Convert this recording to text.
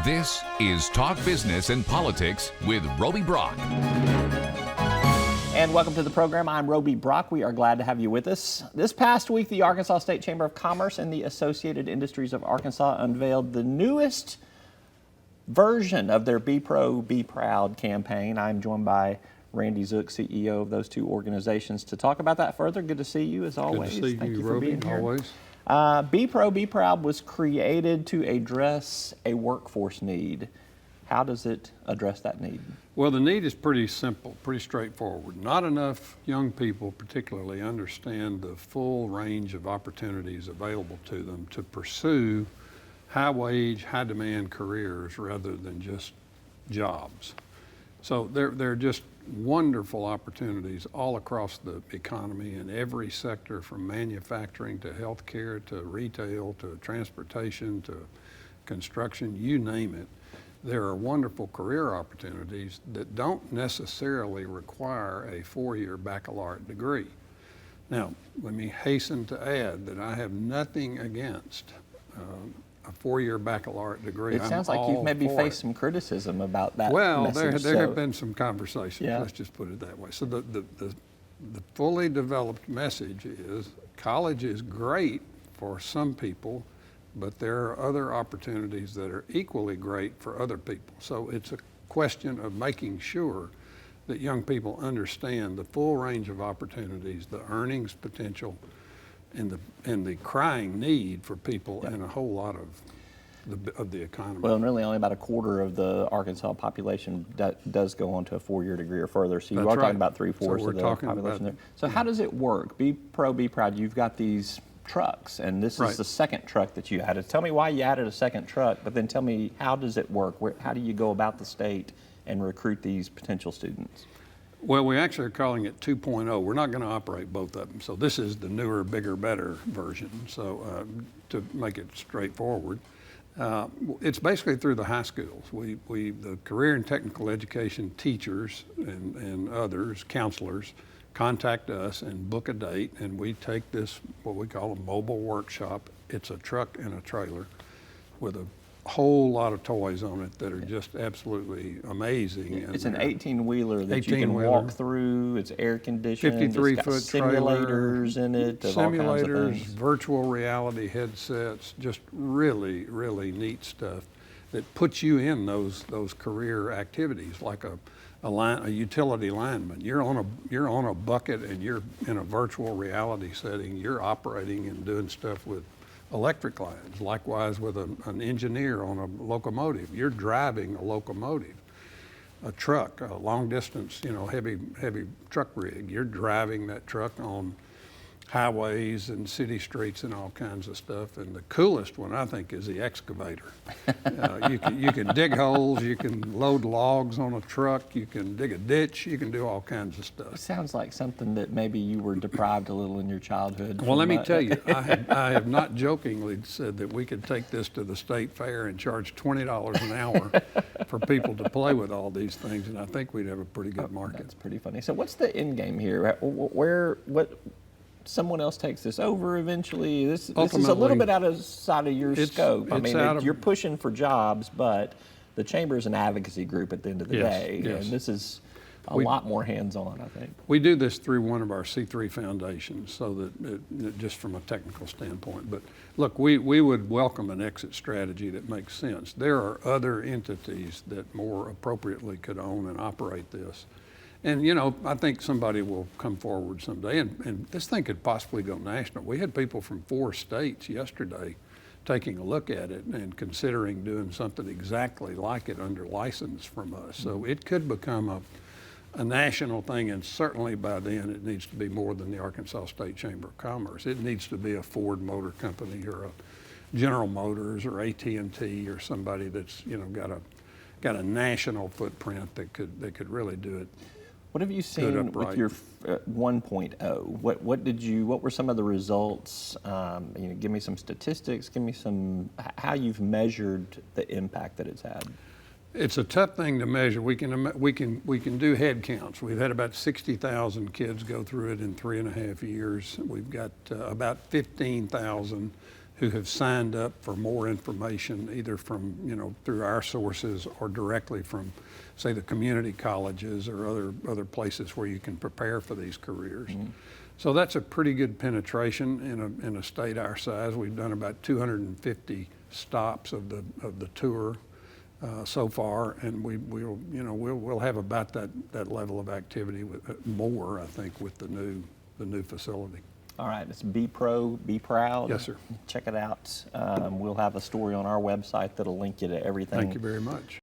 This is Talk Business and Politics with Roby Brock. And welcome to the program. I'm Roby Brock. We are glad to have you with us. This past week, the Arkansas State Chamber of Commerce and the Associated Industries of Arkansas unveiled the newest version of their Be Pro, Be Proud campaign. I'm joined by Randy Zook, CEO of those two organizations, to talk about that further. Good to see you, as always. Good to see Thank you for Roby, being here. always. Be Pro, Be Proud was created to address a workforce need. How does it address that need? Well, the need is pretty simple, pretty straightforward. Not enough young people particularly understand the full range of opportunities available to them to pursue high-wage, high-demand careers rather than just jobs. So they're just wonderful opportunities all across the economy in every sector, from manufacturing to healthcare to retail to transportation to construction, you name it. There are wonderful career opportunities that don't necessarily require a four-year baccalaureate degree. Now, let me hasten to add that I have nothing against a four-year baccalaureate degree. It sounds like you've maybe faced some criticism about that. Well, message, there have been some conversations, yeah. Let's just put it that way. So the fully developed message is college is great for some people, but there are other opportunities that are equally great for other people. So it's a question of making sure that young people understand the full range of opportunities, the earnings potential, and the crying need for people in a whole lot of the economy. Well, and really only about a quarter of the Arkansas population does go on to a four-year degree or further. So you That's are right. talking about three-fourths So of the we're talking population about, there. So how does it work? Be Pro, Be Proud. You've got these trucks, and this Right. is the second truck that you added. Tell me why you added a second truck, but then tell me, how does it work? How do you go about the state and recruit these potential students? Well, we actually are calling it 2.0. We're not going to operate both of them. So this is the newer, bigger, better version. So to make it straightforward, it's basically through the high schools. The career and technical education teachers and others, counselors, contact us and book a date, and we take this, what we call a mobile workshop. It's a truck and a trailer with a whole lot of toys on it that are just absolutely amazing. It's an 18-wheeler that you can 18-wheeler. walk through. It's air conditioned. 53-foot it's got simulators in it. Of all kinds of simulators, things. virtual reality headsets, just really, really neat stuff that puts you in those career activities, like a utility lineman. You're on a bucket and you're in a virtual reality setting. You're operating and doing stuff with electric lines. Likewise with an engineer on a locomotive. You're driving a locomotive. A truck, a long distance, heavy truck rig. You're driving that truck on highways and city streets and all kinds of stuff. And the coolest one, I think, is the excavator. You can dig holes, you can load logs on a truck, you can dig a ditch, you can do all kinds of stuff. It sounds like something that maybe you were deprived a little in your childhood. Well, let me tell you, I have not jokingly said that we could take this to the state fair and charge $20 an hour for people to play with all these things, and I think we'd have a pretty good market. That's pretty funny. So what's the end game here? Someone else takes this over eventually? This is a little bit outside of your scope. I mean, you're pushing for jobs, but the chamber is an advocacy group at the end of the day, yes. and this is a lot more hands-on, I think. We do this through one of our C3 foundations, so that just from a technical standpoint. But look, we would welcome an exit strategy that makes sense. There are other entities that more appropriately could own and operate this. And, I think somebody will come forward someday, and this thing could possibly go national. We had people from 4 states yesterday taking a look at it and considering doing something exactly like it under license from us. So it could become a national thing, and certainly by then it needs to be more than the Arkansas State Chamber of Commerce. It needs to be a Ford Motor Company or a General Motors or AT&T or somebody that's got a national footprint that could really do it. What have you seen with your 1.0? What were some of the results? Give me some statistics. Give me how you've measured the impact that it's had. It's a tough thing to measure. We can do head counts. We've had about 60,000 kids go through it in 3.5 years. We've got about 15,000 who have signed up for more information, either from, through our sources or directly from, say, the community colleges or other places where you can prepare for these careers. So that's a pretty good penetration in a state our size. We've done about 250 stops of the tour so far, and we'll have about that level of activity more, I think, with the new facility. All right, it's Be Pro, Be Proud. Yes, sir. Check it out. We'll have a story on our website that'll link you to everything. Thank you very much.